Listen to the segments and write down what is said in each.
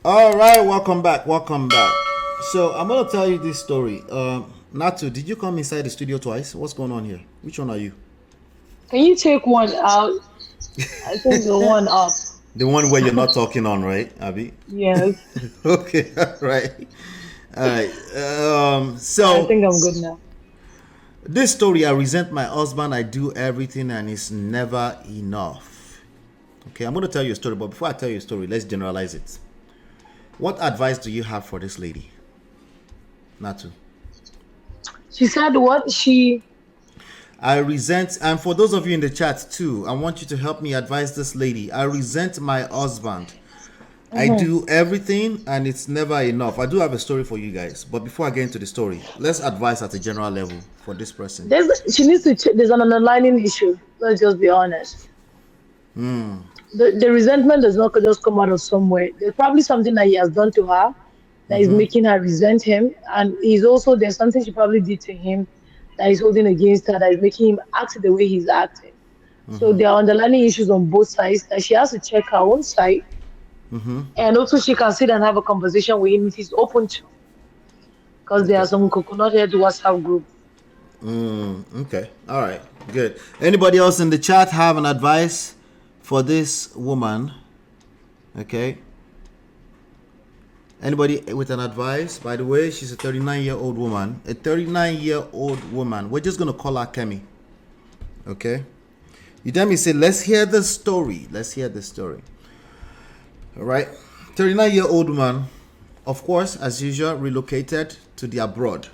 All right, welcome back. Welcome back. So I'm gonna tell you this story. Natu, did you come inside the studio twice? What's going on here? Which one are you? Can you take one out? I think the one up. The one where you're not talking on, right, Abby? Yes. Okay, all right, all right. I So think I'm good now. this story, I resent my husband. I do everything, and it's never enough. Okay, I'm gonna tell you a story, but before I tell you a story, let's generalize it. What advice do you have for this lady, Natu? She said what? She. I resent, and for those of you in the chat too, I want you to help me advise this lady. I resent my husband. I Mhm. do everything and it's never enough. I do have a story for you guys, but before I get into the story, let's advise at a general level for this person. She needs to. There's an underlying issue. Let's just be honest. The resentment does not just come out of somewhere. There's probably something that he has done to her that is making her resent him, and he's also there's something she probably did to him that is holding against her that is making him act the way he's acting. So there are underlying issues on both sides that she has to check her own side, and also she can sit and have a conversation with him if he's open to, because there are Okay. some coconut head WhatsApp group. Okay. All right. Good. Anybody else in the chat have an advice for this woman? Okay. Anybody with an advice? By the way, she's a 39-year-old woman. A 39-year-old woman. We're just going to call her Kemi. Okay. You tell me, say, let's hear the story. Let's hear the story. All right. 39-year-old woman, of course, as usual, relocated to the abroad.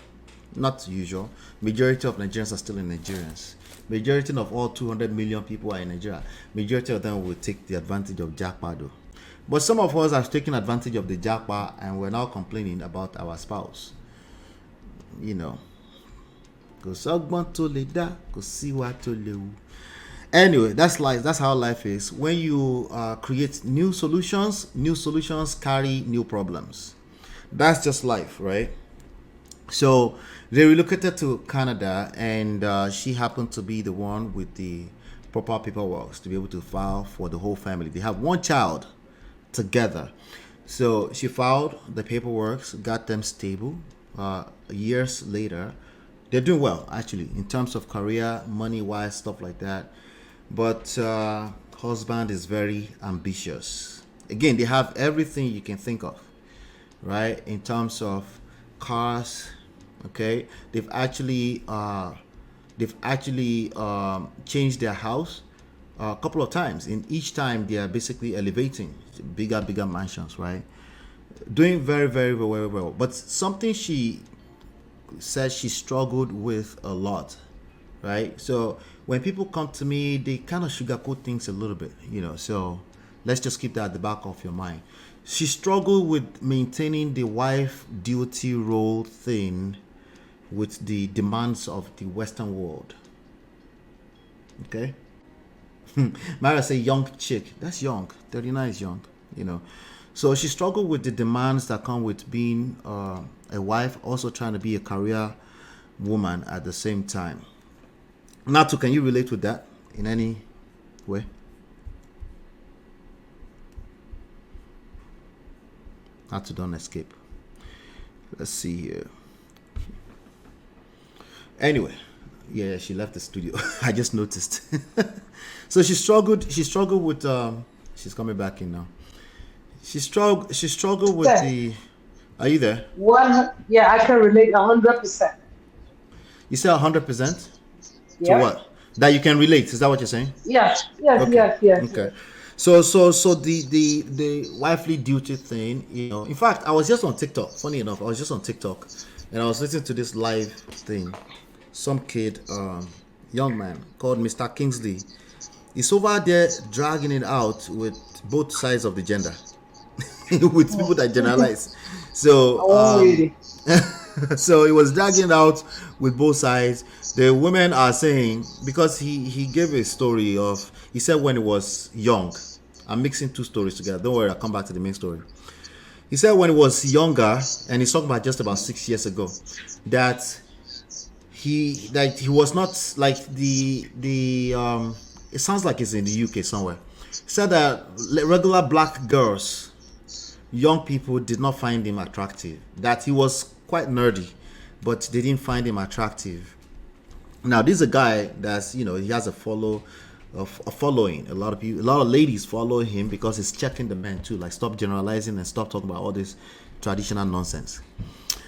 Not usual. Majority of Nigerians are still in Nigerians. Majority of all 200 million people are in Nigeria. Majority of them will take the advantage of jackpot though. But some of us have taken advantage of the jackpot and we're now complaining about our spouse. You know. Kò sọ́gbọ́n tó lè dá, kò síwá tó léwu. Anyway, that's life. That's how life is. When you create new solutions carry new problems. That's just life, right? So they relocated to Canada, and she happened to be the one with the proper paperwork to be able to file for the whole family. They have one child together. So she filed the paperwork, got them stable. Years later, they're doing well actually in terms of career, money wise, stuff like that. But husband is very ambitious. Again, they have everything you can think of, right? In terms of cars, okay. They've actually changed their house a couple of times. In each time, they are basically elevating bigger mansions, right? Doing very, very, very, very well. But something she said she struggled with a lot, right? So when people come to me, they kind of sugarcoat things a little bit, you know. So let's just keep that at the back of your mind. She struggled with maintaining the wife duty role thing with the demands of the Western world. Okay? Mara say young chick. That's young. 39 is young, you know. So she struggled with the demands that come with being a wife, also trying to be a career woman at the same time. Natu, can you relate with that in any way? Natu, don't escape. Let's see here. Anyway, yeah, she left the studio. I just noticed. So she struggled. She struggled with. She's coming back in now. She struggled. She struggled with Yeah. the. Are you there? Yeah, I can relate 100%. You said 100% to Yeah. what? That you can relate. Is that what you're saying? Yes, yes, Okay. yes, yes, Okay. yes. So the wifely duty thing, you know. In fact, I was just on TikTok. Funny enough, I was just on TikTok, and I was listening to this live thing. Some kid, young man called Mr. Kingsley, is over there dragging it out with both sides of the gender, with people that generalize. I So won't really. so he was dragging it out with both sides. The women are saying, because he gave a story of, he said when he was young. I'm mixing two stories together. Don't worry, I'll come back to the main story. He said when he was younger, and he's talking about just about 6 years ago, that he was not like the it sounds like it's in the UK somewhere. He said that regular black girls young people did not find him attractive. That he was quite nerdy, but they didn't find him attractive. Now this is a guy that's, he has a following. A lot of people, a lot of ladies follow him because he's checking the men too. Like, stop generalizing and stop talking about all this traditional nonsense.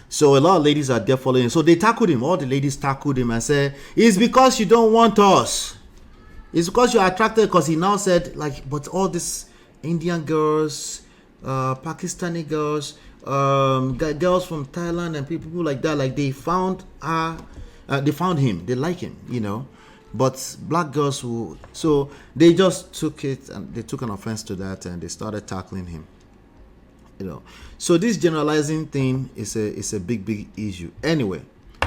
So a lot of ladies are there following him. So they tackled him. All the ladies tackled him and said, "It's because you don't want us. It's because you're attracted." Because he now said, like, but all these Indian girls, Pakistani girls, girls from Thailand and people like that, like, they found him. They like him. But black girls so they just took it and they took an offense to that and they started tackling him. So this generalizing thing is a big issue. Anyway,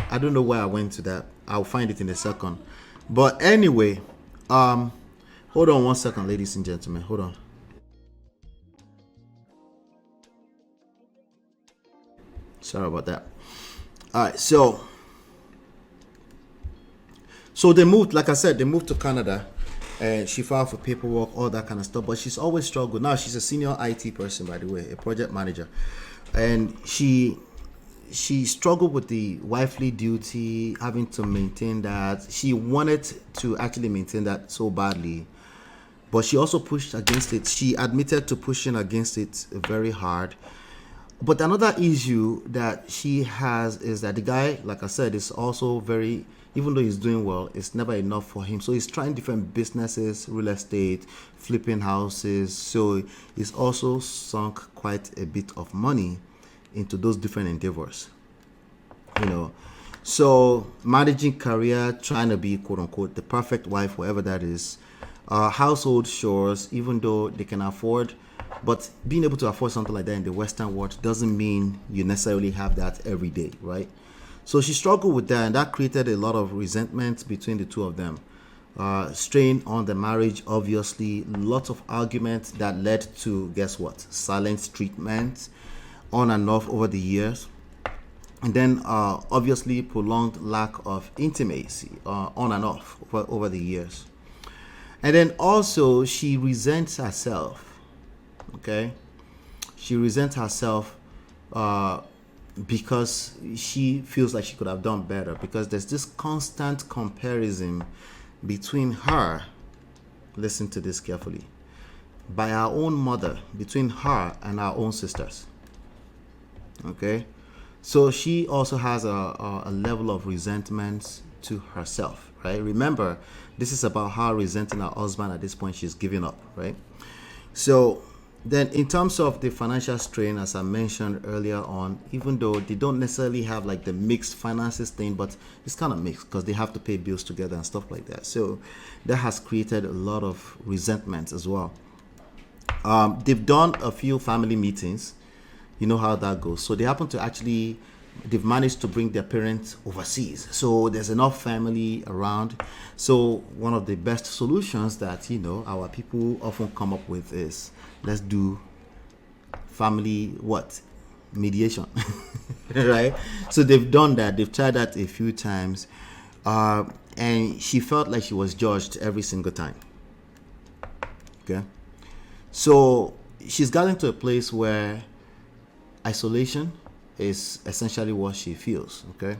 I don't know why I went to that. I'll find it in a second. But anyway, hold on one second, ladies and gentlemen. Hold on. Sorry about that. All right, so they moved, like I said, they moved to Canada, and she filed for paperwork, all that kind of stuff. But she's always struggled. Now she's a senior IT person, by the way, a project manager, and she struggled with the wifely duty, having to maintain that. She wanted to actually maintain that so badly, but she also pushed against it. She admitted to pushing against it very hard. But another issue that she has is that the guy, like I said, is also very, even though he's doing well, it's never enough for him. So he's trying different businesses, real estate, flipping houses. So he's also sunk quite a bit of money into those different endeavors. So managing career, trying to be, quote unquote, the perfect wife, whatever that is, household chores, even though they can afford. But being able to afford something like that in the Western world doesn't mean you necessarily have that every day, right? So she struggled with that, and that created a lot of resentment between the two of them. Strain on the marriage, obviously. Lots of arguments that led to, guess what? Silent treatment on and off over the years. And then, obviously, prolonged lack of intimacy on and off over the years. And then also, she resents herself. Okay, she resents herself because she feels like she could have done better, because there's this constant comparison between her, listen to this carefully, by her own mother, between her and her own sisters. Okay, so she also has a level of resentment to herself, right? Remember, this is about her resenting her husband. At this point, she's giving up, right? So then, in terms of the financial strain, as I mentioned earlier on, even though they don't necessarily have like the mixed finances thing, but it's kind of mixed because they have to pay bills together and stuff like that. So that has created a lot of resentment as well. They've done a few family meetings. You know how that goes. So they happen to actually, they've managed to bring their parents overseas. So there's enough family around. So one of the best solutions that, our people often come up with is, let's do family mediation. Right? So they've done that. They've tried that a few times. And she felt like she was judged every single time. Okay? So she's gotten to a place where isolation is essentially what she feels. Okay?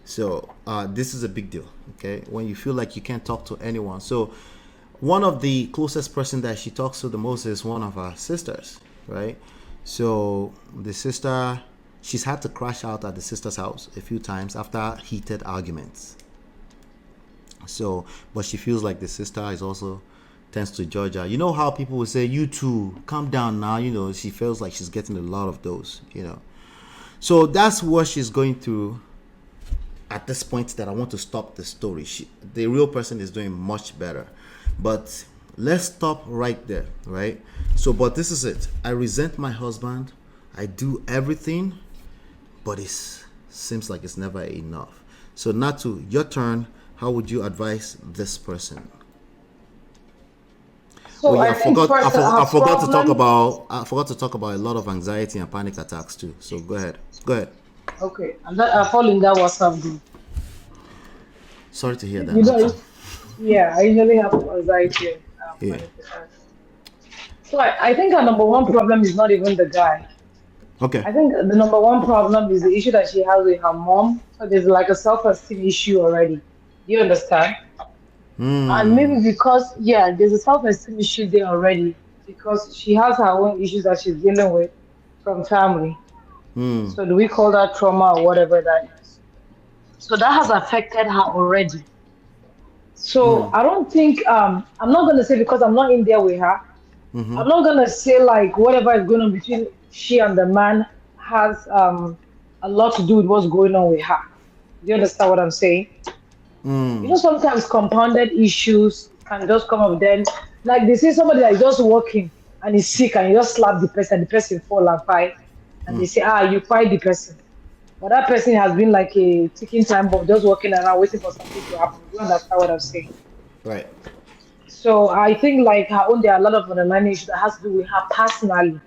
So this is a big deal. Okay? When you feel like you can't talk to anyone. So one of the closest person that she talks to the most is one of her sisters, right? So the sister, she's had to crash out at the sister's house a few times after heated arguments. So, but she feels like the sister is also tends to judge her. You know how people will say, "You too, calm down now." She feels like she's getting a lot of those. So that's what she's going through at this point. That I want to stop the story. The real person is doing much better. But let's stop right there, right? So, but this is it. I resent my husband. I do everything, but it seems like it's never enough. So, Natu, your turn. How would you advise this person? So I think forgot. first I forgot to talk problem. about. I forgot to talk about a lot of anxiety and panic attacks too. So go ahead. Go ahead. Okay, and that I fall in that WhatsApp group. Sorry to hear that, You know, Natu. yeah, I usually have anxiety and Yeah. panic attacks. So I think our number one problem is not even the guy. Okay. I think the number one problem is the issue that she has with her mom. So there's like a self-esteem issue already. Do you understand? And Hmm. maybe because, yeah, there's a self-esteem issue there already because she has her own issues that she's dealing with from family. Hmm. So do we call that trauma or whatever that is? So that has affected her already. Hmm. So I don't think I'm not gonna say because I'm not in there with her. Mm-hmm. I'm not gonna say like whatever is going on between she and the man has a lot to do with what's going on with her. Do you understand what I'm saying? You Hmm. know, sometimes compounded issues can just come up then. Like they say somebody that is just working and is sick and you just slap the person fall and fight, and they say, ah, you fight the person. But that person has been like a ticking time bomb, just walking around waiting for something to happen. Do you understand what I'm saying? Right. So I think like her own, there are a lot of underlying issues that has to do with her personally,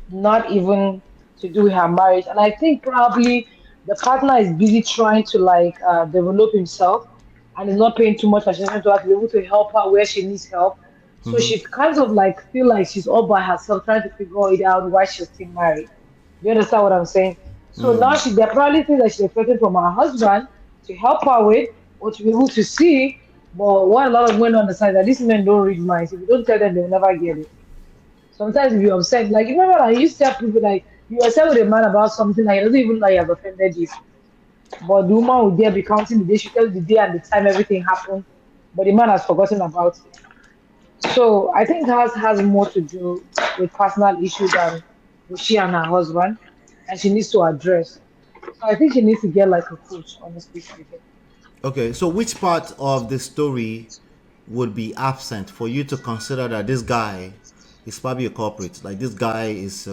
not even to do with her marriage. And I think probably the partner is busy trying to like develop himself and is not paying too much attention to her to be able to help her where she needs help. So Mm-hmm. she kind of like feel like she's all by herself trying to figure it out why she's still married. Do you understand what I'm saying? So now Hmm. she there are probably things that she's expecting from her husband to help her with or to be able to see. But what a lot of women understand that these men don't read minds. If you don't tell them, they'll never get it. Sometimes if you're upset, like you remember, I used to tell people like you are upset with a man about something like he doesn't even know you have offended you. But the woman will there be counting the day, she tells the day and the time everything happened, but the man has forgotten about it. So I think has more to do with personal issues than with she and her husband, and she needs to address. So I think she needs to get like a coach, honestly speaking. Okay. So which part of the story would be absent for you to consider that this guy is probably a culprit? Like this guy is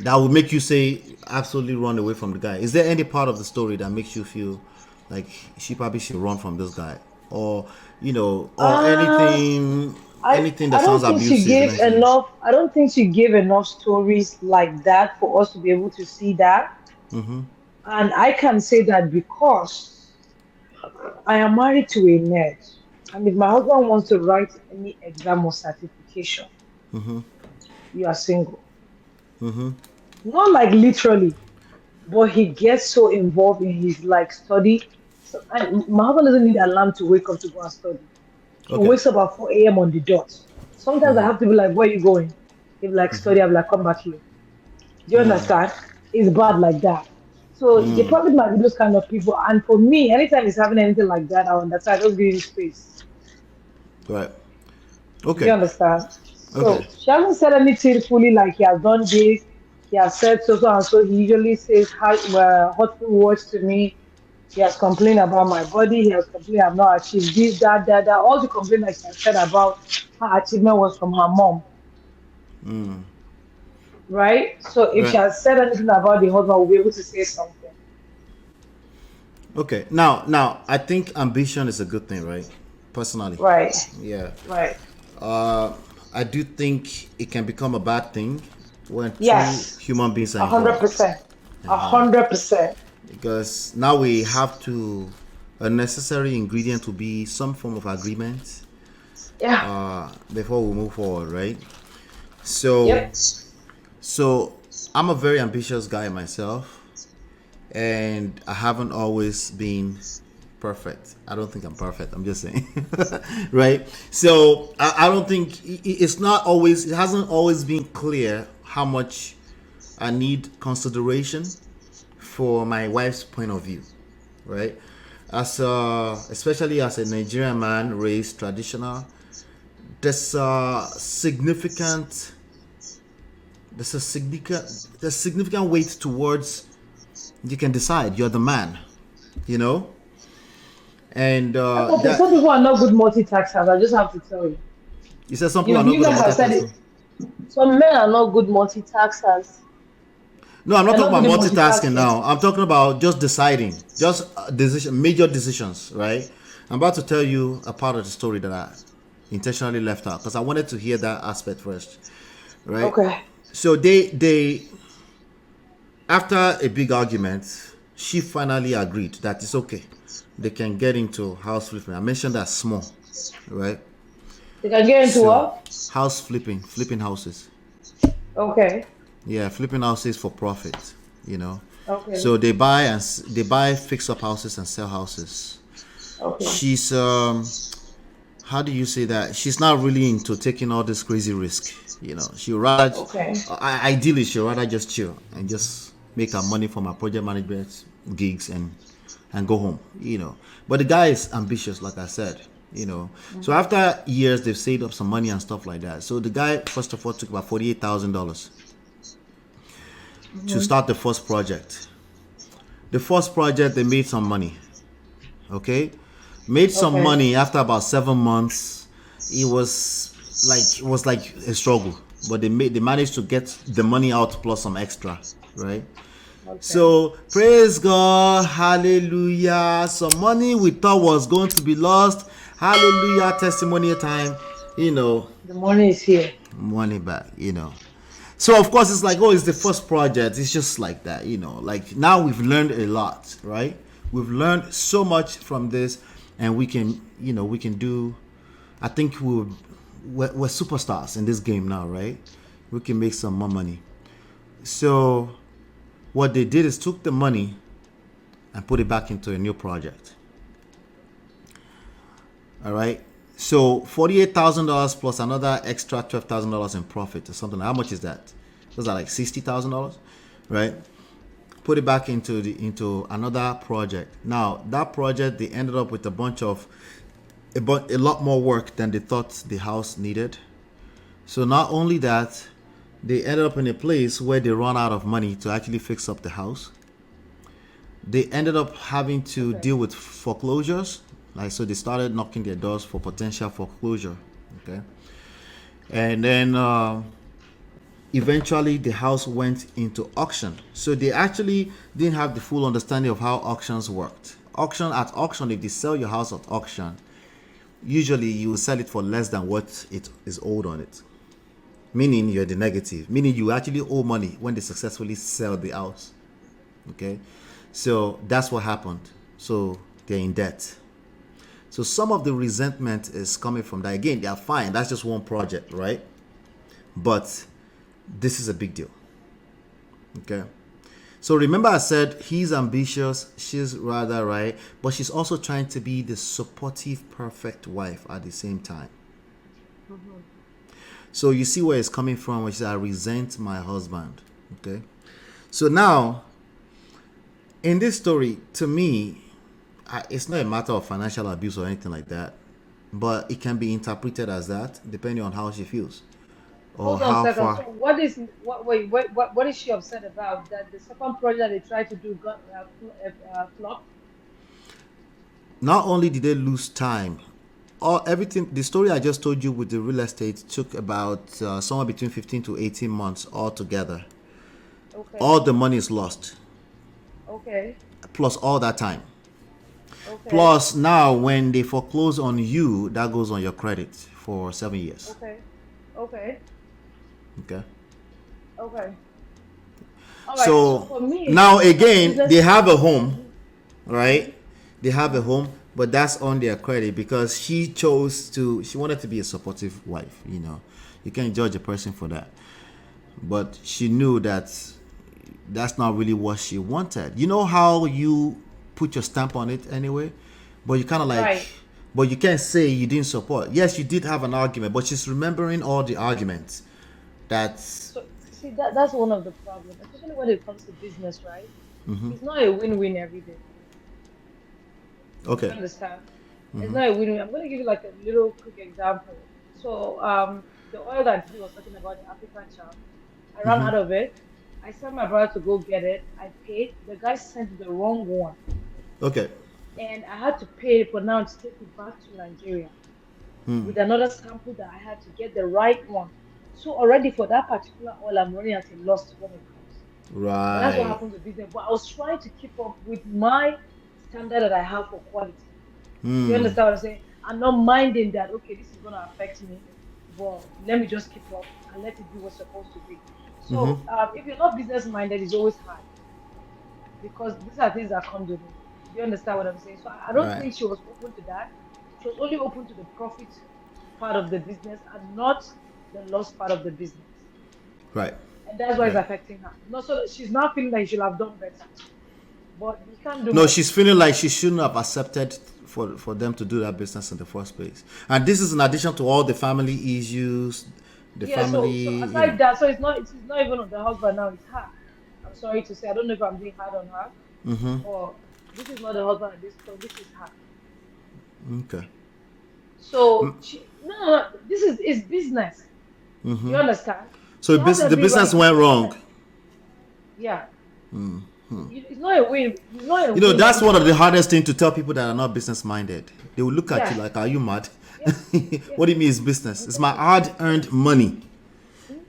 that would make you say absolutely run away from the guy. Is there any part of the story that makes you feel like she probably should run from this guy, or or Uh I anything that I sounds don't think she abusive? gave Anything? enough. I don't think she gave enough stories like that for us to be able to see that. And I can say that because I am married to a nurse, and if my husband wants to write any exam or certification, you are single. Not like literally, but he gets so involved in his like study. So, and my husband doesn't need alarm to wake up to go and study. He Okay. wakes up at 4 a.m. on the dot. Sometimes I have to be like, where are you going? He'll be like, study. I'm like, come back here. Do you understand? It's bad like that. So they probably might be those kind of people. And for me, anytime he's having anything like that, I understand. I just give him space. Right. Do you Okay. understand? Okay. So she hasn't said anything fully like he has done this. He has said so and so. He usually says hurtful words to me. He has complained about my body. He has complained I've not achieved this, that, that, that. All the complaints that she has said about her achievement was from her mom, right? So if she Right. has said anything about the husband, we'll be able to say something. Okay. Now, I think ambition is a good thing, right? Personally, Right, yeah. right. I do think it can become a bad thing when two Yes, human beings are a hundred involved, percent, 100%. because now we have to a necessary ingredient to be some form of agreement Yeah. before we move forward, right? So, Yep. so I'm a very ambitious guy myself, and I haven't always been perfect. I don't think I'm perfect. I'm just saying, right? So I don't think it's not always. It hasn't always been clear how much I need consideration for my wife's point of view, right? Especially as a Nigerian man raised traditional, there's a significant there's significant weight towards you can decide you're the man, you know, and That's okay. that Some people are not good multitaskers. I just have to tell you. you said some people are not You good at guys have said it. multitasking. Some men are not good multitaskers. No, I'm not They're talking not about good in multitasking multitasking. now. I'm talking about just deciding, just major decisions, right? I'm about to tell you a part of the story that I intentionally left out because I wanted to hear that aspect first, right? Okay. So they after a big argument, she finally agreed that it's okay. They can get into house flipping. I mentioned that small, right? They can get into So what? house flipping houses. Okay. Yeah, flipping houses for profit. Okay. So they buy fix up houses and sell houses. Okay. She's how do you say that? She's not really into taking all this crazy risk. She rather, Okay. ideally, she rather just chill and just make her money from her project management gigs and go home. But the guy is ambitious, like I said. So after years, they've saved up some money and stuff like that. So the guy, first of all, took about $48,000 to Mm-hmm. start the first project. The first project, they made some money. Okay, made some Okay. money after about 7 months. It was like a struggle, but they managed to get the money out plus some extra, right? Okay. So praise God, hallelujah. Some money we thought was going to be lost, hallelujah, testimony time. The money is here. Money back. So of course it's like, oh, it's the first project. It's just like that. Like now we've learned a lot, right? We've learned so much from this, and we can do. I think we're superstars in this game now, right? We can make some more money. So what they did is took the money and put it back into a new project. All right. So $48,000 plus another extra $12,000 in profit or something. How much is that? Those are like $60,000, right? Put it back into another project. Now that project, they ended up with a lot more work than they thought the house needed. So not only that, they ended up in a place where they run out of money to actually fix up the house. They ended up having to Okay. deal with foreclosures. Like, so they started knocking their doors for potential foreclosure. Okay. And then eventually the house went into auction. So they actually didn't have the full understanding of how auctions worked. At auction, if they sell your house at auction, usually you will sell it for less than what it is owed on it. Meaning you're the negative. Meaning you actually owe money when they successfully sell the house. Okay. So that's what happened. So they're in debt. So some of the resentment is coming from that. Again, they are fine. That's just one project, right? But this is a big deal. Okay. So remember I said he's ambitious, she's rather, right? But she's also trying to be the supportive, perfect wife at the same time. Mm-hmm. So you see where it's coming from, which is I resent my husband. Okay. So now, in this story, to me, it's not a matter of financial abuse or anything like that, but it can be interpreted as that depending on how she feels or Hold on a how second. So far. what is what? Wait, what is she upset about? That the second project they tried to do got flop. Not only did they lose time, all everything. The story I just told you with the real estate took about somewhere between 15 to 18 months altogether. Okay. All the money is lost, Okay. plus all that time. Okay. Plus now, when they foreclose on you, that goes on your credit for 7 years. Okay. Okay. Okay. Okay. All right. So So for me, now as a again, business. they have a home, Mhm, right? mhm, They have a mhm. home, but that's on their credit because she wanted to be a supportive wife. You can't judge a person for that. But she knew that that's not really what she wanted. You know how you put your stamp on it anyway, but you kind of like, Right. but you can't say you didn't support. Yes, you did have an argument, but she's remembering all the arguments. That's So see that's one of the problems, especially when it comes to business, right? It's not a win-win every day. You okay. understand? It's not a win-win. I'm going to give you like a little quick example. So, the oil that he was talking about, the African charm, I ran out of it. I sent my brother to go get it. I paid. The guy sent the wrong one, Okay. and I had to pay for now to take it back to Nigeria with another sample that I had to get the right one. So already for that particular oil, I'm running at a loss when it comes. But that's what Right. happens with business. But I was trying to keep up with my standard that I have for quality. Do you understand what I'm saying? I'm not minding that, okay, this is going to affect me, but let me just keep up and let it be what's supposed to be. So, if you're not business minded, it's always hard because these are things that come with it. Do you understand what I'm saying? So, I don't Right. think she was open to that. She was only open to the profit part of the business and not the loss part of the business. Right. and that's why it's Right. affecting her. No, so she's now feeling like she should have done better, but he can't do No, much. she's feeling like she shouldn't have accepted for them to do that business in the first place. And this is in addition to all the family issues, the Yeah, family, so you know. aside that, so it's not even on the husband now, it's her. I'm sorry to say, I don't know if I'm being hard on her, or this is not the husband at this point, this is her. Okay. So she no, no, no, this is business. Do you understand? So She has the every business right to went protest. wrong. Yeah. It's not a win. It's not a You know, win that's on one of the her. hardest things to tell people that are not business minded. They will look at you Yeah, like, "Are you mad? yeah, yeah. What do you mean it's business? It's my Exactly. hard earned money." Hmm?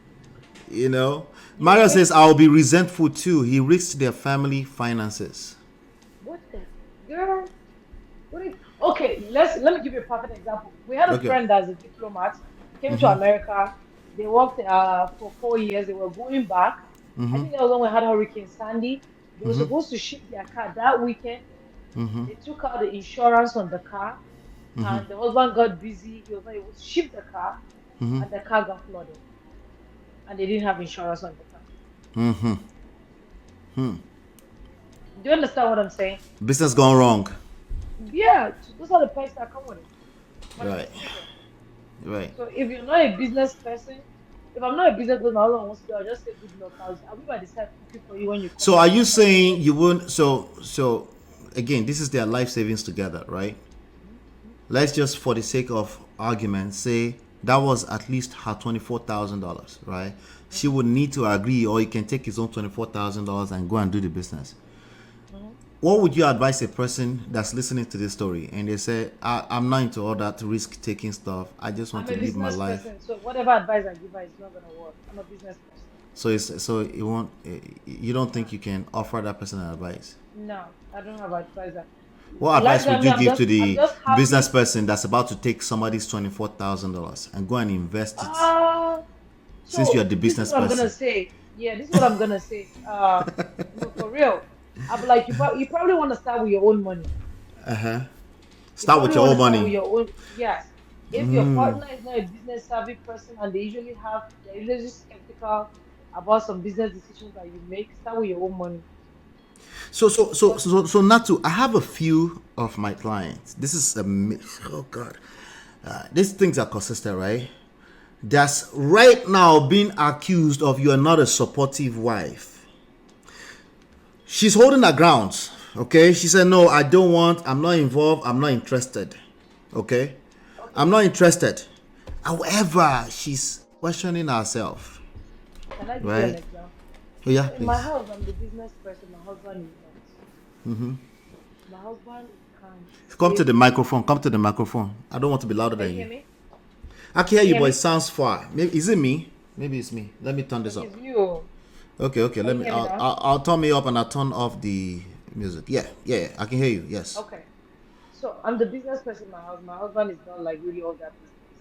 You know, You Mario pay says, "I'll be resentful too." He risked their family finances. what the girl? What is okay? Let me give you a perfect example. We had a Okay. friend that's a diplomat, came to America. They worked for 4 years. They were going back. I think that was when we had Hurricane Sandy. They were supposed to ship their car that weekend. They took out the insurance on the car, and the husband got busy. He was not able to ship the car, and the car got flooded, and they didn't have insurance on the car. Do you understand what I'm saying? Business gone wrong. Yeah, so those are the prices that come with it. Right. Manipulation. Right. So if you're not a business person, if I'm not a business person, all I want to do, I'll just say good luck. I'll be by the side cooking for you when you come So are back. you That's all I'm saying saying. you won't? So again, this is their life savings together, right? Mhm. Let's just, for the sake of argument, say that was at least her $24,000, right? She Mhm. would need to agree, or he can take his own $24,000 and go and do the business. Mhm. What would you advise a person that's listening to this story and they say, I'm not into all that risk taking stuff. I just want I'm to a live my business life. person, so whatever advice I give her is not gonna work. I'm a business person. So it won't. You don't No, think you can offer that person an advice? no, I don't have advisor. What Like advice would I mean, you I'm give just to I'm the just business happy. person that's about to take somebody's $24,000 and go and invest it, Uh since you are so the this is business what I'm gonna person? say. Yeah, this is what I'm gonna say. No, for real. I'm like you probably want to start with your own money. You Start with probably your want own to start with money. your own. Yes. If your partner is not a business savvy person and they're usually skeptical about some business decisions that you make, start with your own money. But Natu, I have a few of my clients. This is oh god, these things are consistent, right? That's right now being accused of you are not a supportive wife. She's holding her grounds. Okay, she said no, I don't want. I'm not involved. I'm not interested. Okay, okay, I'm not interested. However, she's questioning herself, can I give you an right? example? Oh yeah, So in my please. house, I'm the business person. My husband is not. My husband can Come to save. the microphone. Come to the microphone. I don't want to be louder Can than you hear you. me? I can hear Can you you, hear but it me? sounds far. Maybe is it me? Maybe it's me. Let me turn this Okay, up. it's you. Okay, okay. Can Let you me. hear me now? I'll turn me up and I'll turn off the music. Yeah, yeah, yeah. I can hear you. Yes. Okay. So I'm the business person in my house. My husband is not like really all that business.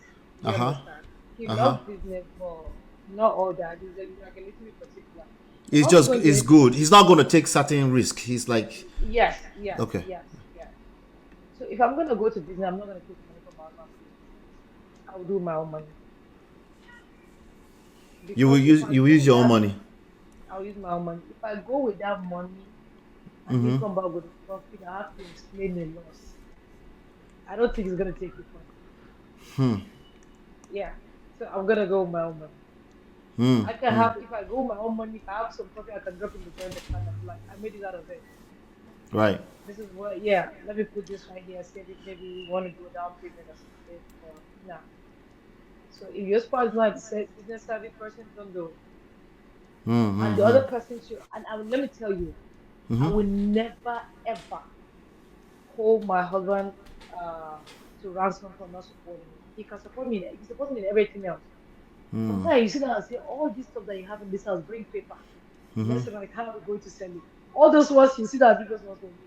Do Uh you huh. understand? He Uh huh. loves business, but not all that. He's like a little bit particular. If It's I want to just go into it's anything, good. He's not going to take certain risk. He's like, yes, yes, okay. yes, yes. So if I'm gonna go to business, I'm not gonna take money from my husband for business. I will do my own money because if I You will go use with your own that, money. I'll use my own money. If I go with that money and he come back with a profit, I have to explain the loss. I don't think he's gonna take it from me. Yeah. So I'm gonna go with my own money. I can have if I go with my own money, if I have some profit, I can drop in the joint account and be like, I made it out of it. Right. This is what, yeah, let me put this right here, save it. Maybe you want to do a down payment or something, or nah. So if your spouse is not a business savvy person, don't do it. And the other person should, and let me tell you, I will never ever hold my husband uh, to ransom for not supporting me. He can support me. He supports me in everything else. Sometimes you sit down and say, all this stuff that you have in this house, bring paper. Let's write how we're going to sell it. All those ones you see that biggest ones for me.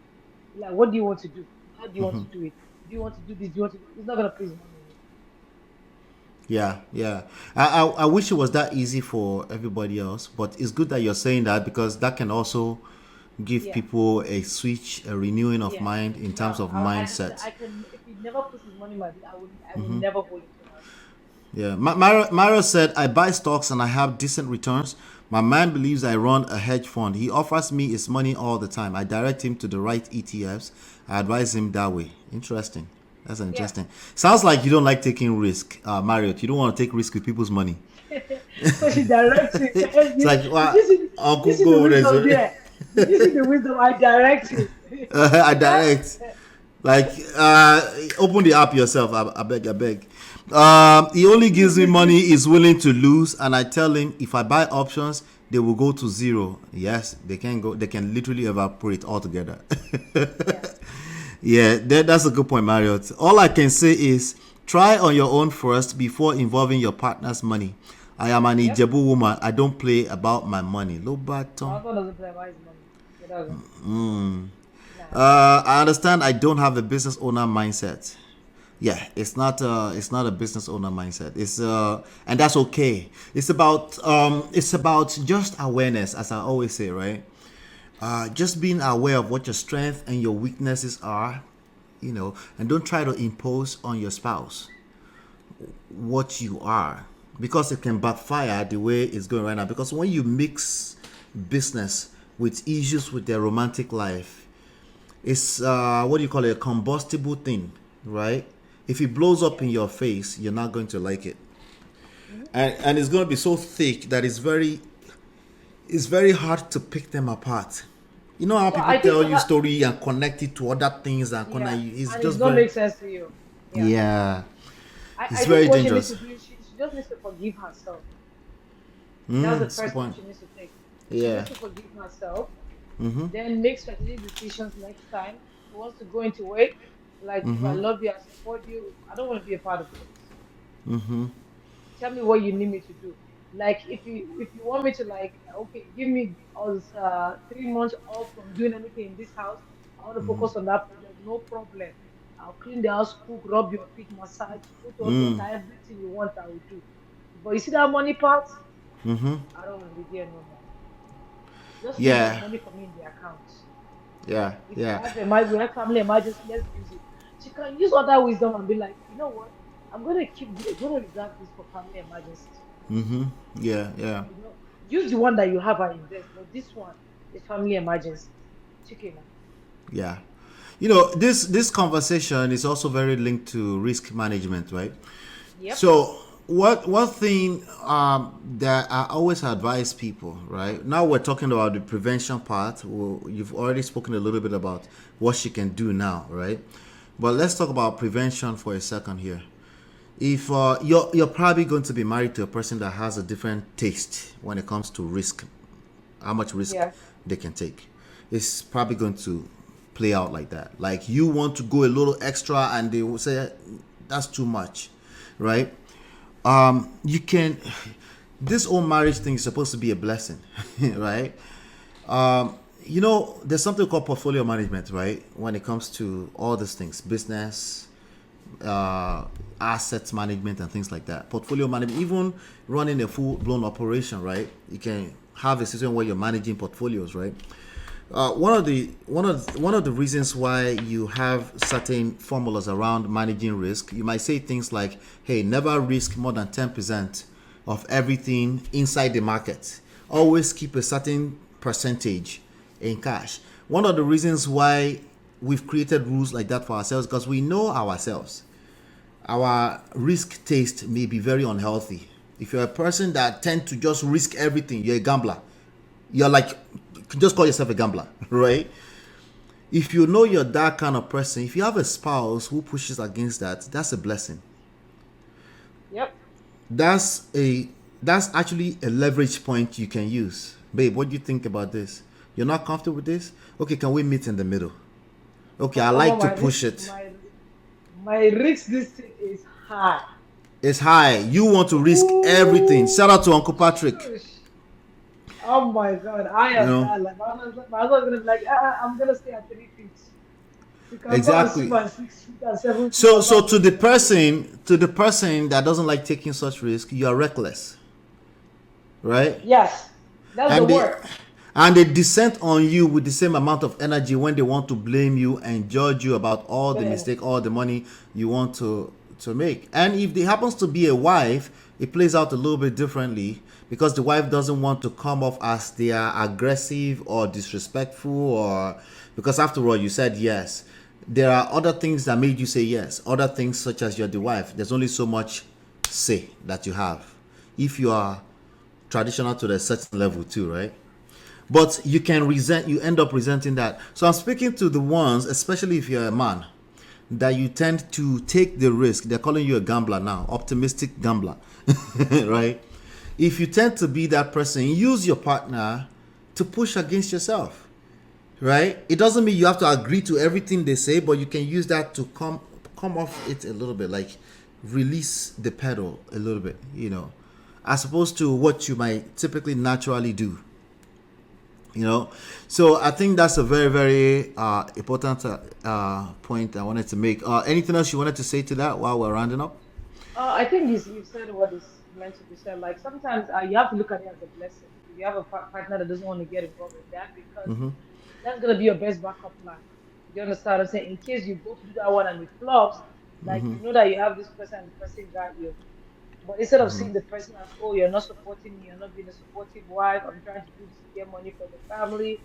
Like, what do you want to do? How do you want to do it? Do you want to do this? Do you want to do It's not gonna put his money in it. Yeah, yeah. I wish it was that easy for everybody else, but it's good that you're saying that because that can also give Yeah, people a switch, a renewing of yeah. mind in terms Now of I can mindset. if he never puts his money in my bill, I will never hold him to ransom. Yeah. Mario said, I buy stocks and I have decent returns. My man believes I run a hedge fund. He offers me his money all the time. I direct him to the right ETFs. I advise him that way. Interesting. That's an Yeah. interesting. Sounds like you don't like taking risk, Marriott. You don't want to take risk with people's money. So she directs it. It's like, well, Uncle you see the go wisdom there. there. You see the wisdom. I direct it. I direct. Like, open the app yourself. I beg, I beg. He only gives me money he's willing to lose, and I tell him if I buy options, they will go to zero. Yes, they can go. They can literally evaporate altogether. Yeah, that's a good point, Marriott. All I can say is try on your own first before involving your partner's money. I am an Yep. Ijebu woman. I don't play about my money. My Lobaton. husband doesn't play about his money. He doesn't. Nah. I understand I don't have a business owner mindset. Yeah, it's not a business owner mindset. It's and that's okay. It's about just awareness, as I always say, right? Just being aware of what your strengths and your weaknesses are, and don't try to impose on your spouse what you are, because it can backfire the way it's going right now. Because when you mix business with issues with their romantic life, it's what do you call it, a combustible thing, right? If it blows up in your face, you're not going to like it, and it's going to be so thick that it's very hard to pick them apart. You know how So people I think tell for you that, story and connect it to other things and yeah, it's and it just don't very, make sense to you. Yeah. yeah, I it's think very what she needs to dangerous. do, she just needs to forgive herself. That's the It's a good first step point. she needs to take. She Yeah. needs to forgive herself, then make strategic decisions next time. She wants to go into it. Like, if I love you, I support you, I don't want to be a part of this. Tell me what you need me to do. Like, if you want me to, like, okay, give me us 3 months off from doing anything in this house. I want to focus on that project. No problem. I'll clean the house, cook, rub your feet, massage, put hot water, everything you want, I will do. But you see that money part? I don't want to be there no more. Just leave the Yeah. money for me in the account. Yeah. If Yeah. we have family emergency, let's use it. She can use other wisdom and be like, you know what? I'm gonna reserve this for family emergencies. Yeah. Yeah. Use the one that you have and invest, but this one is family emergency. Chicken. Yeah. This conversation is also very linked to risk management, right? Yep. So what one thing that I always advise people, right? Now we're talking about the prevention part. Well, you've already spoken a little bit about what she can do now, right? But let's talk about prevention for a second here. If you're probably going to be married to a person that has a different taste when it comes to risk, how much risk Yes. they can take, it's probably going to play out like that. Like you want to go a little extra, and they will say that's too much, right? You can. This whole marriage thing is supposed to be a blessing, right? There's something called portfolio management, right? When it comes to all these things, business, assets management, and things like that. Portfolio management, even running a full-blown operation, right? You can have a system where you're managing portfolios, right? One of the reasons why you have certain formulas around managing risk, you might say things like, "Hey, never risk more than 10% of everything inside the market. Always keep a certain percentage in cash." One of the reasons why we've created rules like that for ourselves, because we know ourselves. Our risk taste may be very unhealthy. If you're a person that tend to just risk everything, you're a gambler. You're like, just call yourself a gambler, right? If you know you're that kind of person, if you have a spouse who pushes against that, that's a blessing. Yep. That's actually a leverage point you can use. Babe, what do you think about this? You're not comfortable with this? Okay, can we meet in the middle? Okay, I like to My push risk, it. my risk this thing is high. It's high. You want to risk everything. Shout out to Uncle Patrick. Oh my God, I You am know that. Like, my husband's gonna be like, I'm gonna stay at 3 feet. You can go and swim exactly. at 6 feet and 7 feet. So I'm so not to going the to that. person that doesn't like taking such risk, you are reckless, right? Yes, that's the And they word. and they descend on you with the same amount of energy when they want to blame you and judge you about all the Man, mistake, all the money you want to make. And if there happens to be a wife, it plays out a little bit differently because the wife doesn't want to come off as they are aggressive or disrespectful, or because after all you said yes. There are other things that made you say yes. Other things such as you're the wife. There's only so much say that you have. If you are traditional to a certain level too, right? But you end up resenting that. So I'm speaking to the ones, especially if you're a man, that you tend to take the risk. They're calling you a gambler now, optimistic gambler, right? If you tend to be that person, use your partner to push against yourself. Right? It doesn't mean you have to agree to everything they say, but you can use that to come off it a little bit, like release the pedal a little bit, as opposed to what you might typically naturally do. So I think that's a very, very important point I wanted to make. Anything else you wanted to say to that while we're rounding up? I think you said what is meant to be said. Like sometimes you have to look at it as a blessing. If you have a partner that doesn't want to get involved in that, because that's gonna be your best backup plan. You understand what I'm saying? In case you both do that one and it flops, like you know that you have this person and the person got you. But instead of seeing the person as, oh, you're not supporting me, you're not being a supportive wife, I'm trying to do this to get money for the family.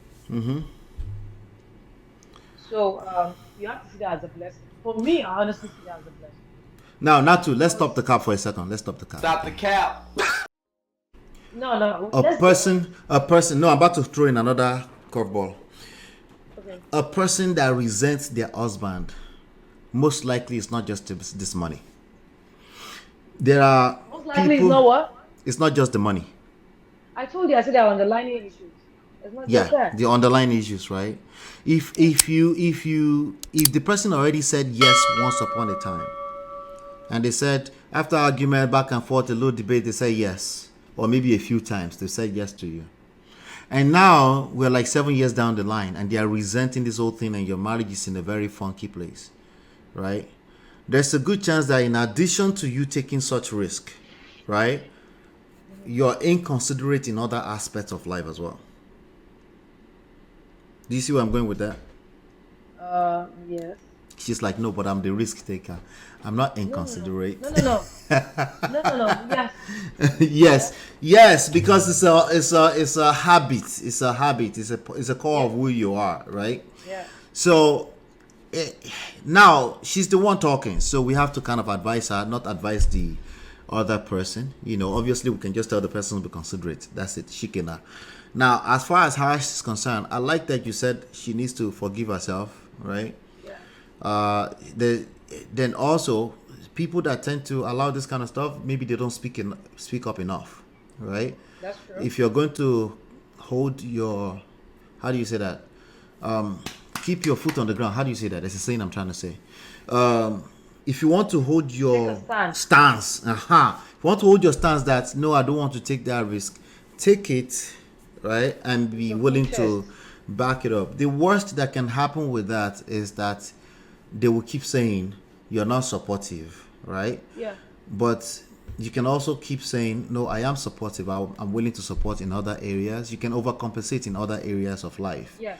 So you have to see that as a blessing. For me, I honestly see that as a blessing. Now, let's stop the cap for a second. Let's stop the cap. Stop the cap. No. A person. No, I'm about to throw in another curveball. Okay. A person that resents their husband, most likely it's not just this money. There are Most likely, people, you know what? It's not just the money. I told you, I said there are underlying issues. It's not just that. The underlying issues, right? If the person already said yes once upon a time, and they said after argument back and forth, a little debate, they say yes, or maybe a few times they said yes to you, and now we're like 7 years down the line, and they are resenting this whole thing, and your marriage is in a very funky place, right? There's a good chance that in addition to you taking such risk, right, you're inconsiderate in other aspects of life as well. Do you see where I'm going with that? Yes. She's like, no, but I'm the risk taker. I'm not inconsiderate. No. Yes. Yes, because it's a habit. It's a habit. It's a core of who you are, right? Yeah. So now she's the one talking, so we have to kind of advise her, not advise the other person. Obviously we can just tell the person to be considerate. That's it. She can. Now, as far as Harsh is concerned, I like that you said she needs to forgive herself, right? Yeah. Then also people that tend to allow this kind of stuff, maybe they don't speak up enough, right? That's true. If you're going to hold your, how do you say that? Keep your foot on the ground. How do you say that? That's the saying I'm trying to say. If you want to hold your stance, if you want to hold your stance that no, I don't want to take that risk, take it, right, and be willing to back it up. The worst that can happen with that is that they will keep saying you're not supportive, right? Yeah. But you can also keep saying, no, I am supportive. I'm willing to support in other areas. You can overcompensate in other areas of life. Yeah.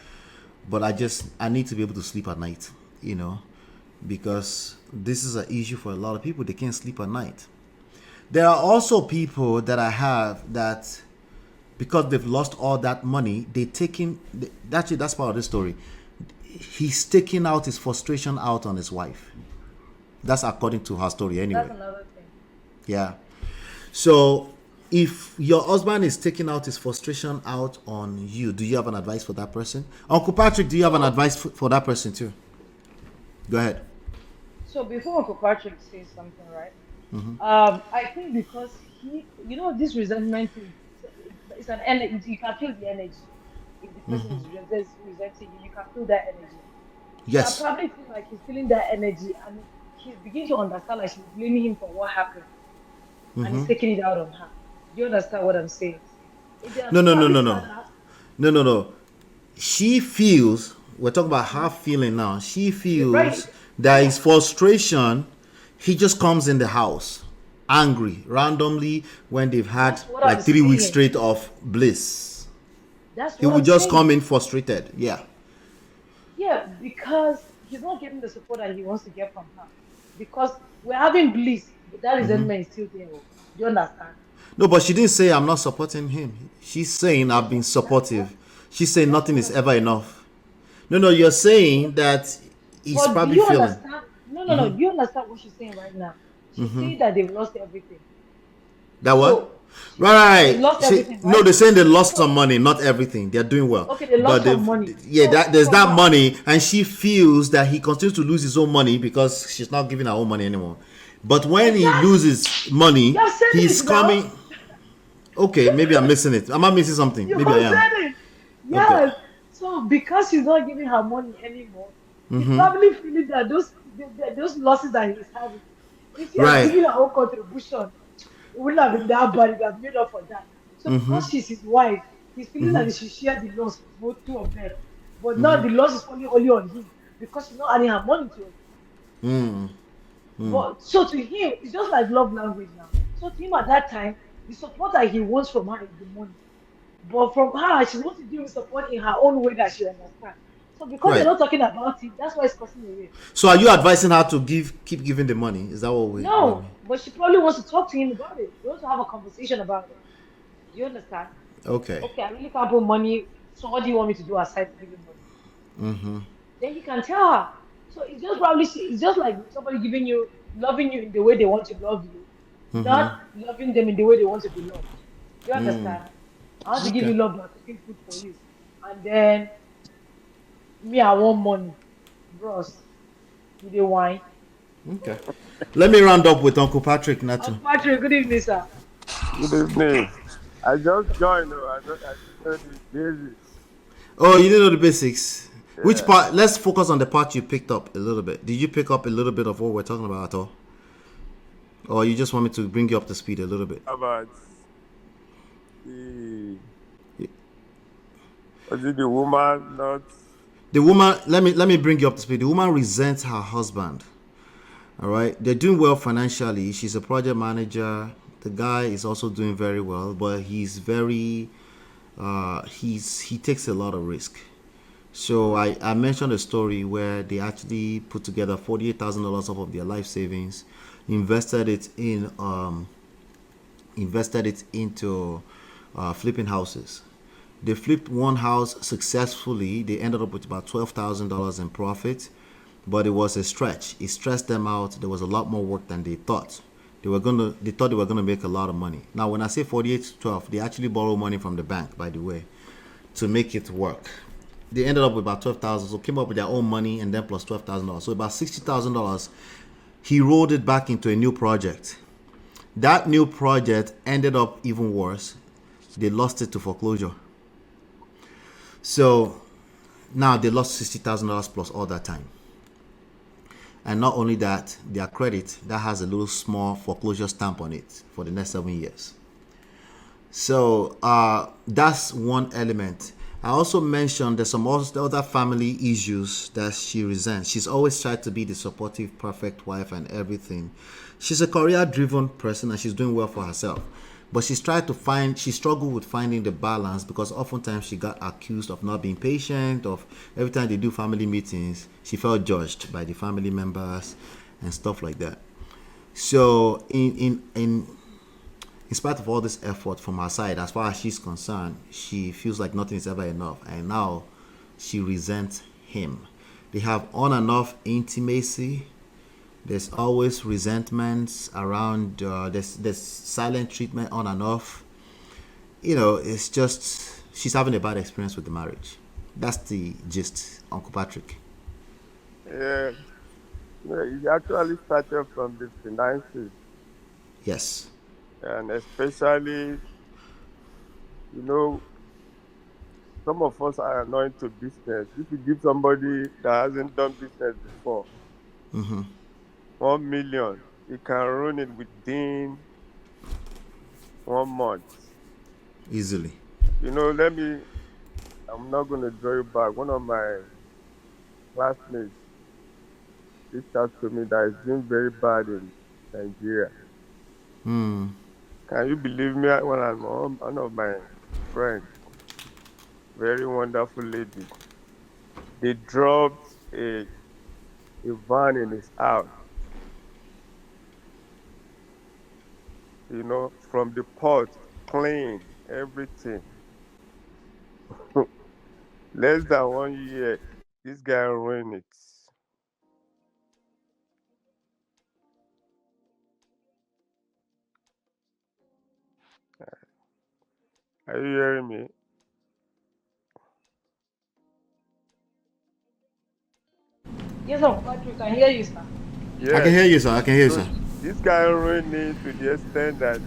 But I need to be able to sleep at night, because this is an issue for a lot of people. They can't sleep at night. There are also people that I have that, because they've lost all that money, that's part of the story. He's taking out his frustration out on his wife. That's according to her story anyway. That's another thing. Yeah. So if your husband is taking out his frustration out on you, do you have an advice for that person? Uncle Patrick, do you have an advice for that person too? Go ahead. So before Uncle Patrick says something, right? I think because this resentment it's an energy. You can feel the energy. If the person is resenting you, you can feel that energy. Yes. So I probably feel like he's feeling that energy, and he's beginning to understand like she's blaming him for what happened, and he's taking it out on her. Do you understand what I'm saying? No. She feels, we're talking about her feeling now. She feels that his frustration, he just comes in the house angry randomly when they've had like 3 weeks straight of bliss. He will just come in frustrated. Yeah, because he's not getting the support that he wants to get from her. Because we're having bliss, but that resentment is still there. Oh. Do you understand? No, but she didn't say I'm not supporting him. She's saying I've been supportive. She's saying That's nothing what is I'm ever saying. enough. No, no, you're saying that he's But do probably you feeling. understand? No, no, no. Do you understand what she's saying right now? She's saying that they've lost everything. That what? So they've Right. lost everything, No, right? they're saying they lost So some money, not everything. They're doing well. okay, they But lost some money. yeah, So there's from that her, money, and she feels that he continues to lose his own money because she's not giving her own money anymore. But when he exactly, loses money, you have said he's it now. coming. Okay, maybe I'm missing it. Am I missing something? You Maybe I have am. said it. Okay. Yes. So because she's not giving her money anymore, he's probably feeling that those losses that he's having, if he had Right. given her own contribution, it wouldn't have been that bad. It would have made up for that. So because she's his wife, he's feeling that they should share the loss, both two of them. But now the loss is only on him because she's not adding her money to it. But so to him, it's just like love language now. So to him at that time, the support that he wants from her is the money. But from her, she wants to give him support in her own way that she understands. So because they're Right. not talking about it, that's why it's causing a way. So are you advising her to keep giving the money? Is that what we No, but she probably wants to talk to him about it. They want to have a conversation about it. Do you understand? Okay. Okay, I really can't put money. So what do you want me to do aside giving money? Then he can tell her. So it's just probably it's just like somebody giving you loving you in the way they want to love you, not loving them in the way they want to be loved. Do you understand? I want to give Okay. you love by cooking food for you. And then me, I want money. Bros, you the wine. Okay. Let me round up with Uncle Patrick Natu. Uncle Patrick, good evening, sir. Good evening. I just joined. I just heard the basics. Oh, you didn't know the basics. Which Yeah. part? Let's focus on the part you picked up a little bit. Did you pick up a little bit of what we're talking about at all? Or you just want me to bring you up to speed a little bit? About the was it the woman not? The woman, let me bring you up to speed. The woman resents her husband. All right, they're doing well financially. She's a project manager. The guy is also doing very well, but he's very he takes a lot of risk. So I mentioned a story where they actually put together $48,000 off of their life savings, invested it in invested it into flipping houses. They flipped one house successfully. They ended up with about $12,000 in profit, but it was a stretch. It stressed them out. There was a lot more work than they thought. They thought they were gonna make a lot of money. Now, when I say 48 to 12, they actually borrow money from the bank, by the way, to make it work. They ended up with about 12,000, so came up with their own money and then plus $12,000. So about $60,000. He rolled it back into a new project. That new project ended up even worse. They lost it to foreclosure. So now they lost $60,000 plus all that time. And not only that, their credit that has a little small foreclosure stamp on it for the next 7 years. So that's one element. I also mentioned there's some other family issues that she resents. She's always tried to be the supportive, perfect wife and everything. She's a career-driven person and she's doing well for herself. But she struggled with finding the balance because oftentimes she got accused of not being patient, of every time they do family meetings, she felt judged by the family members and stuff like that. So in spite of all this effort from her side, as far as she's concerned, she feels like nothing is ever enough, and now she resents him. They have on and off intimacy. There's always resentments around. There's silent treatment on and off. It's just she's having a bad experience with the marriage. That's the gist, Uncle Patrick. Yeah. It actually started from the finances, Yes. and especially some of us are not into business. If you give somebody that hasn't done business before 1 million, you can run it within 1 month. Easily. I'm not going to draw you back. One of my classmates reached out to me that is doing very bad in Nigeria. Can you believe me? When I'm home, one of my friends, very wonderful lady, they dropped a van in his house. from the pot, clean, everything. Less than 1 year, this guy ruined it. Are you hearing me? Yes, I'm quite true. Can hear you, sir. I can Yes. hear you, sir. I can hear you, So sir. this guy ruined it to the extent that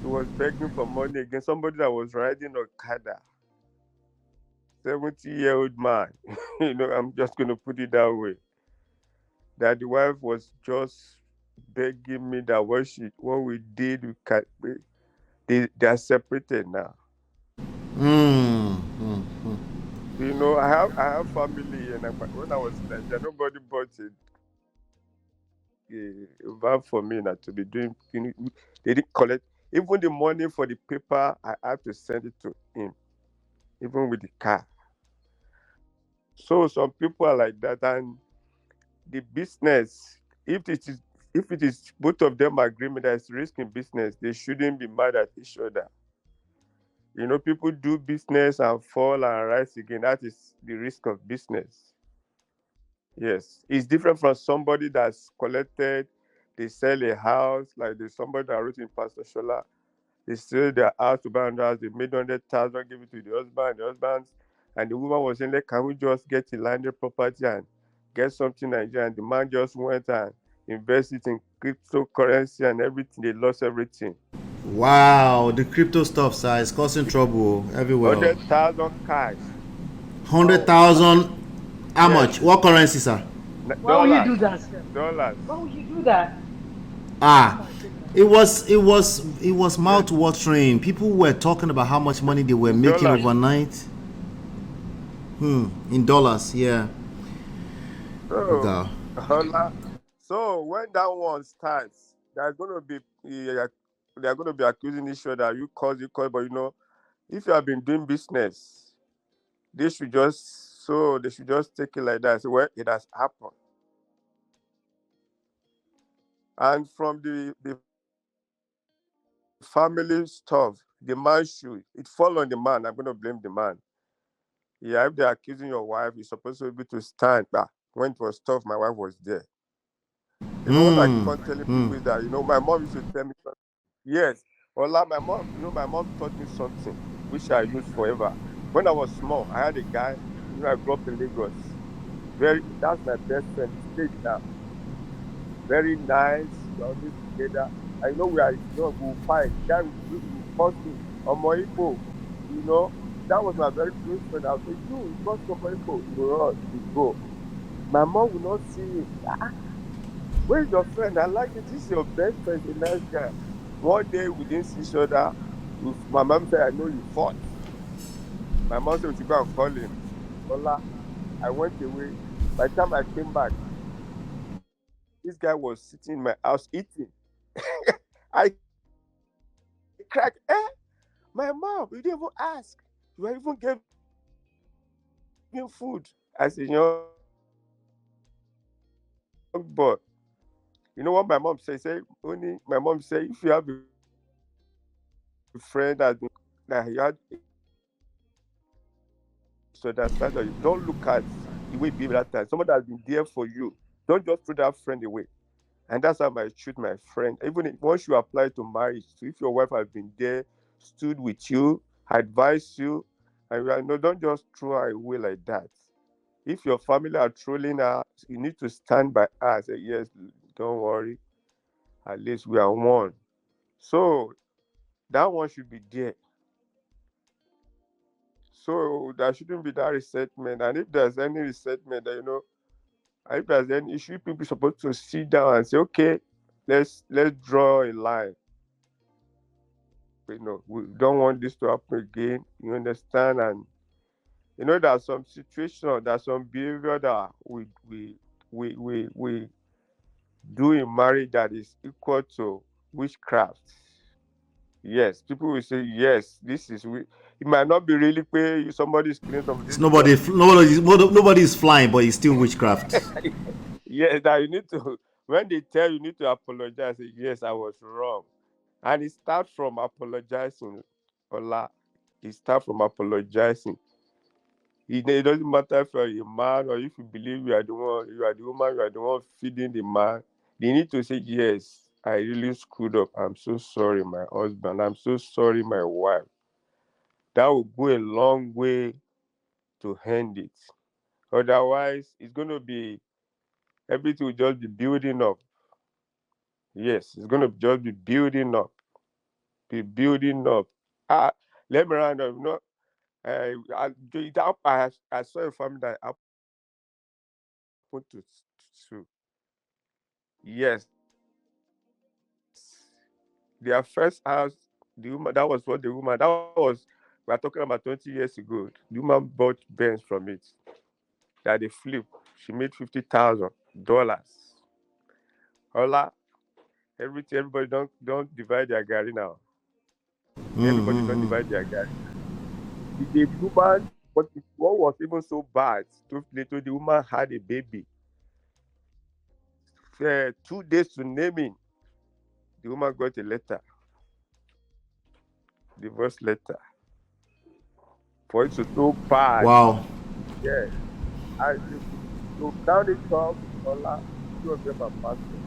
he was begging for money against somebody that was riding Okada. 70-year-old man. I'm just going to put it that way. That the wife was just begging me that what we did, they are separated now. Mm, mm, mm. I have family, and when I was in Nigeria, nobody bought a van for me not to be doing. They didn't collect even the money for the paper. I had to send it to him, even with the car. So some people are like that, and the business, if it is both of them agreement that it's risk in business, they shouldn't be mad at each other. People do business and fall and rise again. That is the risk of business. Yes, it's different from somebody that's collected. They sell a house, like there's somebody that wrote in Pastor Shola. They sell their house to buy another house. They made 100,000, give it to the husband. The husband and the woman was saying, like, can we just get a landed property and get something Nigerian? And the man just went and invested in cryptocurrency and everything. They lost everything. Wow, the crypto stuff, sir, is causing trouble everywhere. 100,000 cash. Hundred Oh, thousand. How yes, much? What currency, sir? Why would you dollars, do that, sir? dollars. Why would you do that? Oh Ah, my goodness. it was Yes, mouth watering. People were talking about how much money they were in making dollars. overnight. In dollars, yeah. So, Okay. Hola. So when that one starts, there's going to be they're going to be accusing each other. You cause, but if you have been doing business, they should just take it like that. So well, it has happened, and from the family stuff, the man should it fall on the man. I'm going to blame the man. Yeah, if they're accusing your wife, you're supposed to be able to stand back. When it was tough, my wife was there. What I keep Hmm. on telling Hmm. people is that my mom used to tell me something. Yes. Well, like my mom taught me something which I used forever. When I was small, I had a guy, I grew up in Lagos. That's my best friend. He stayed now. Very nice. We're always together. And we'll fight. The guy will force me. Omo Igbo, you know. That was my very close friend. I'll say, you force Omo Igbo. He will run, we go. My mom will not see him. Where's your friend? I like it. This is your best friend, a nice guy. One day we didn't see each other. My mom said, I know you fought. My mom said we should go and call him. Ola, I went away. By the time I came back, this guy was sitting in my house eating. I cracked. My mom, you didn't even ask. You even gave him food. As a young boy. You know what my mom said? Only my mom said, if you have a friend that he had to understand that you don't look at the way you behave that time. Someone that's been there for you. Don't just throw that friend away. And that's how I treat my friend. Even once you apply to marriage, so if your wife has been there, stood with you, advised you, and don't just throw her away like that. If your family are trolling her, you need to stand by her and say, yes, don't worry. At least we are one. So that one should be there. So there shouldn't be that resentment. And if there's any resentment, if there's any issue, people are supposed to sit down and say, okay, let's draw a line. We don't want this to happen again. You understand? And there's some situation, there's some behavior that we do in marriage that is equal to witchcraft. Yes, people will say yes. It might not be really pay somebody is killing somebody. It's nobody is flying, but it's still witchcraft. Yes, that you need to. when they tell you need to apologize, say, yes, I was wrong. And it starts from apologizing. Ola. It starts from apologizing. It doesn't matter if you're a man or if you believe you are the one, you are the woman, you are the one feeding the man. They need to say, yes, I really screwed up. I'm so sorry, my husband. I'm so sorry, my wife. That will go a long way to end it. Otherwise, it's going to be, everything will just be building up. Yes, it's going to just be building up. Be building up. Ah, let me round up. I saw a family that happened to. Yes, their first house, the woman, that was what the woman, that was, we're talking about 20 years ago. The woman bought Benz from it. That they flipped. She made $50,000. Hola, everybody don't divide their gari now. Everybody don't divide their gari. The woman, what was even so bad, the woman had a baby. 2 days to naming, the woman got a letter, divorce letter. For it to so bad. Wow. Yeah. And so now they come, Ola, two of them are pastors.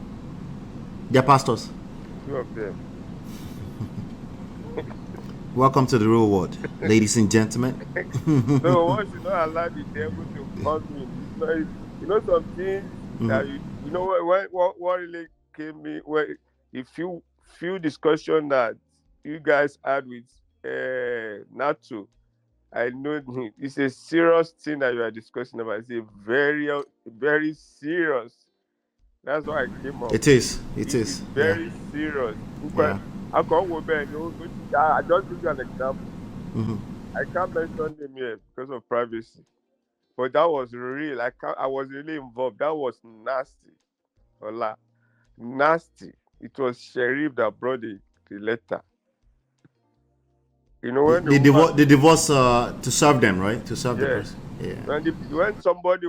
They're pastors. Two of them. Welcome to the real world, ladies and gentlemen. So once you don't allow the devil to come in, it's not, some things that you know what really came me, where a few discussion that you guys had with Natu. I know it's a serious thing that you are discussing about. It's a very, very serious. That's why I came up. It is. It It is is. Yeah. very serious. Yeah. I just give you an example. I can't mention them here because of privacy. But that was real. I was really involved. That was nasty. Ola. Nasty. It was Sheriff that brought the letter. You know when the woman, The divorce to serve them, right? To serve the yeah. person. Yeah. When somebody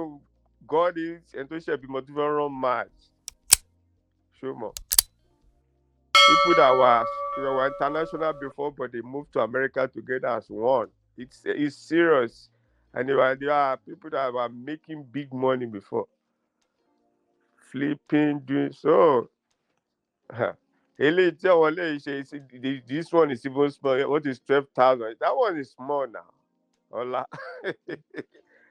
got it and to share be motivational match. Show more. People that were international before, but they moved to America together as one. It's serious, and there are people that were making big money before, flipping, doing so. This one is even small. What is 12,000? That one is small now. Ola.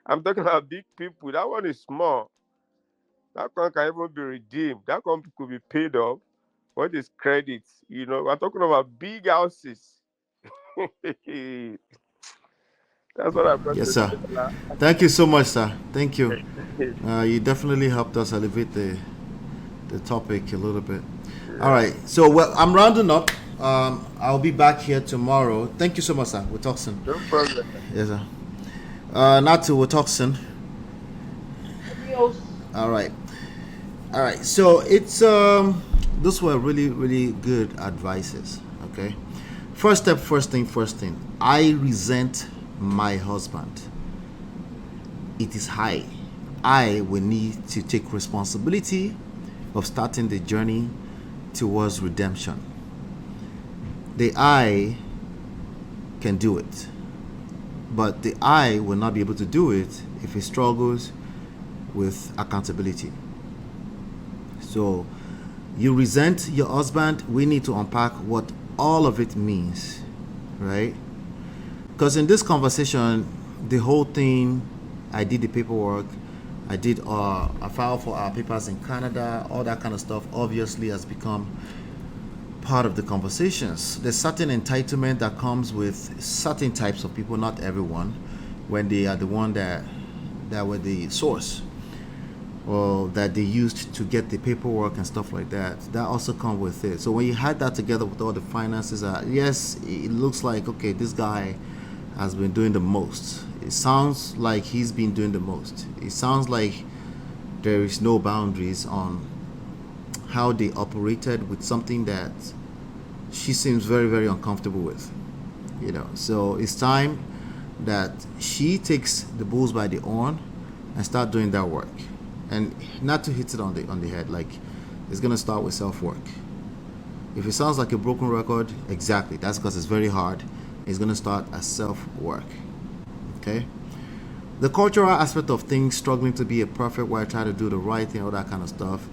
I'm talking about big people. That one is small. That one can even be redeemed. That one could be paid off. What is credit? We're talking about big houses. That's what I've got Yes, to sir. say. Ola. Thank you so much, sir. Thank you. You definitely helped us elevate the topic a little bit. All right. So I'm rounding up. I'll be back here tomorrow. Thank you so much, sir. We'll talk soon. No problem. Yes, sir. Natu, we'll talk soon. Adios. All right. All right. So it's those were really, really good advices. Okay. First step, first thing. I resent my husband. It is high. I will need to take responsibility of starting the journey towards redemption. The I can do it, but the I will not be able to do it if he struggles with accountability. So you resent your husband. We need to unpack what all of it means, right? Because in this conversation, the whole thing, I did the paperwork, I filed for our papers in Canada, all that kind of stuff obviously has become part of the conversations. There's certain entitlement that comes with certain types of people, not everyone, when they are the one that were the source, or that they used to get the paperwork and stuff like that. That also come with it. So when you had that together with all the finances, yes, it looks like, okay, this guy has been doing the most. It sounds like he's been doing the most. It sounds like there is no boundaries on how they operated with something that she seems very, very uncomfortable with. So it's time that she takes the bulls by the horn and start doing that work. And not to hit it on the head, like It's going to start with self-work. If it sounds like a broken record, exactly. That's because it's very hard. It's going to start as self-work. Okay? The cultural aspect of things, struggling to be a perfect wife, try to do the right thing, all that kind of stuff.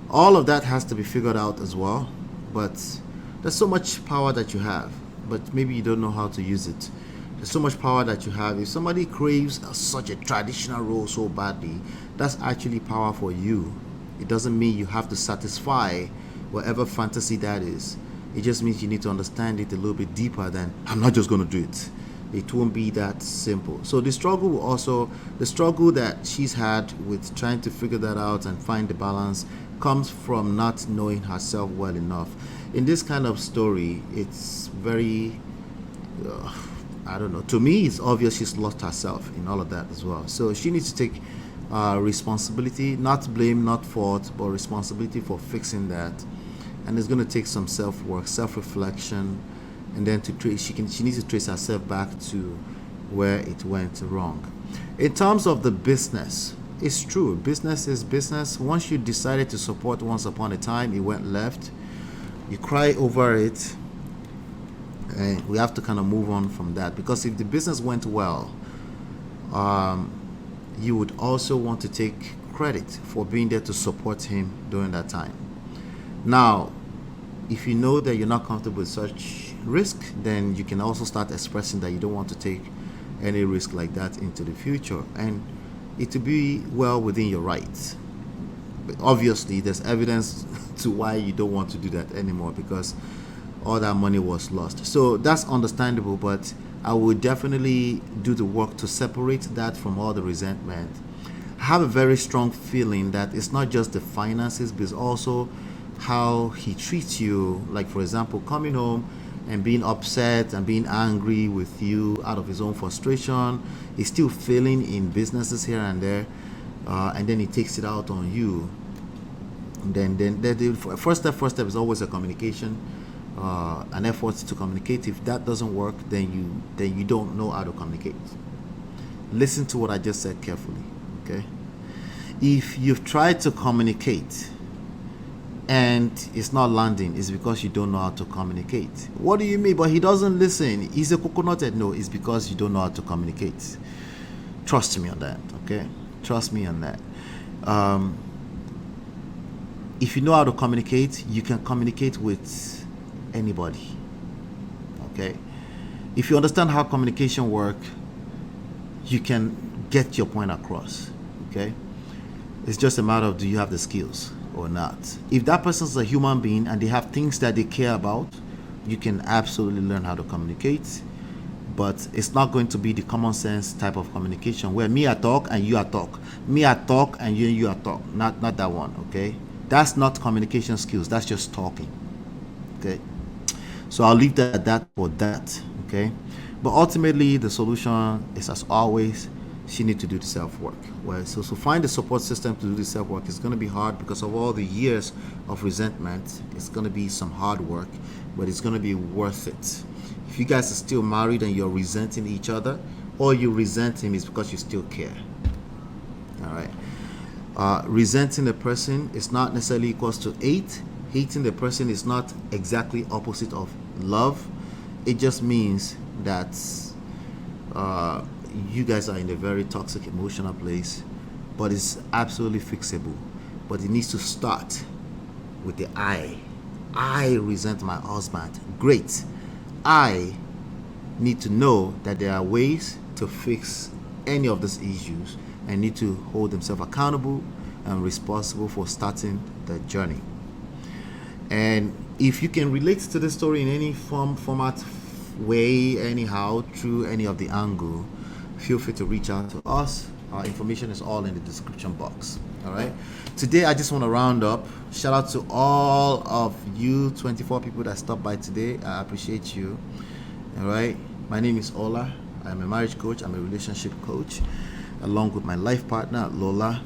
All of that has to be figured out as well. But there's so much power that you have, but maybe you don't know how to use it. There's so much power that you have. If somebody craves such a traditional role so badly, that's actually power for you. It doesn't mean you have to satisfy whatever fantasy that is. It just means you need to understand it a little bit deeper than, I'm not just going to do it. It won't be that simple. So the struggle that she's had with trying to figure that out and find the balance comes from not knowing herself well enough. In this kind of story, it's very, I don't know. To me, it's obvious she's lost herself in all of that as well. So she needs to take responsibility, not blame, not fault, but responsibility for fixing that. And it's going to take some self-work, self-reflection, and then she needs to trace herself back to where it went wrong. In terms of the business, it's true. Business is business. Once you decided to support once upon a time, it went left. You cry over it, and we have to kind of move on from that, because if the business went well, you would also want to take credit for being there to support him during that time. Now, if you know that you're not comfortable with such risk, then you can also start expressing that you don't want to take any risk like that into the future, and it will be well within your rights. But obviously, there's evidence to why you don't want to do that anymore, because all that money was lost. So that's understandable, but I would definitely do the work to separate that from all the resentment. I have a very strong feeling that it's not just the finances, but it's also how he treats you. Like, for example, coming home and being upset and being angry with you out of his own frustration. He's still failing in businesses here and there, and then he takes it out on you. And then the first step is always a communication, an effort to communicate. If that doesn't work, then you don't know how to communicate. Listen to what I just said carefully, okay? If you've tried to communicate and it's not landing, it's because you don't know how to communicate. What do you mean? But he doesn't listen. He's a coconut head. No, it's because you don't know how to communicate. Trust me on that, okay? Trust me on that. If you know how to communicate, you can communicate with anybody, okay? If you understand how communication works, you can get your point across, okay? It's just a matter of, do you have the skills or not? If that person's a human being and they have things that they care about, you can absolutely learn how to communicate, but it's not going to be the common sense type of communication where me I talk and you I talk, me I talk and you I talk. Not that one, okay? That's not communication skills. That's just talking, okay? So I'll leave that at that for that, okay? But ultimately, the solution is, as always, she needs to do the self-work. Well, so find a support system to do the self-work. It's going to be hard because of all the years of resentment. It's going to be some hard work, but it's going to be worth it. If you guys are still married and you're resenting each other, or you resent him, it's because you still care. All right. Resenting a person is not necessarily equals to hate. Hating the person is not exactly opposite of love. It just means that you guys are in a very toxic emotional place, but it's absolutely fixable. But it needs to start with the I resent my husband. Great. I need to know that there are ways to fix any of these issues and need to hold themselves accountable and responsible for starting the journey. And if you can relate to the story in any format, way, anyhow, through any of the angle, feel free to reach out to us. Our information is all in the description box. All right. Today, I just want to round up. Shout out to all of you 24 people that stopped by today. I appreciate you. All right. My name is Ola. I'm a marriage coach. I'm a relationship coach, along with my life partner, Lola.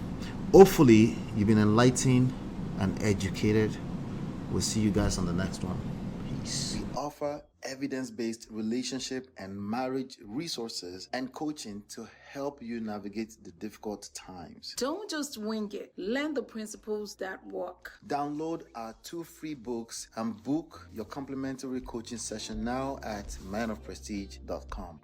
Hopefully, you've been enlightened and educated. We'll see you guys on the next one. Peace. We offer evidence-based relationship and marriage resources and coaching to help you navigate the difficult times. Don't just wing it. Learn the principles that work. Download our 2 free books and book your complimentary coaching session now at manofprestige.com.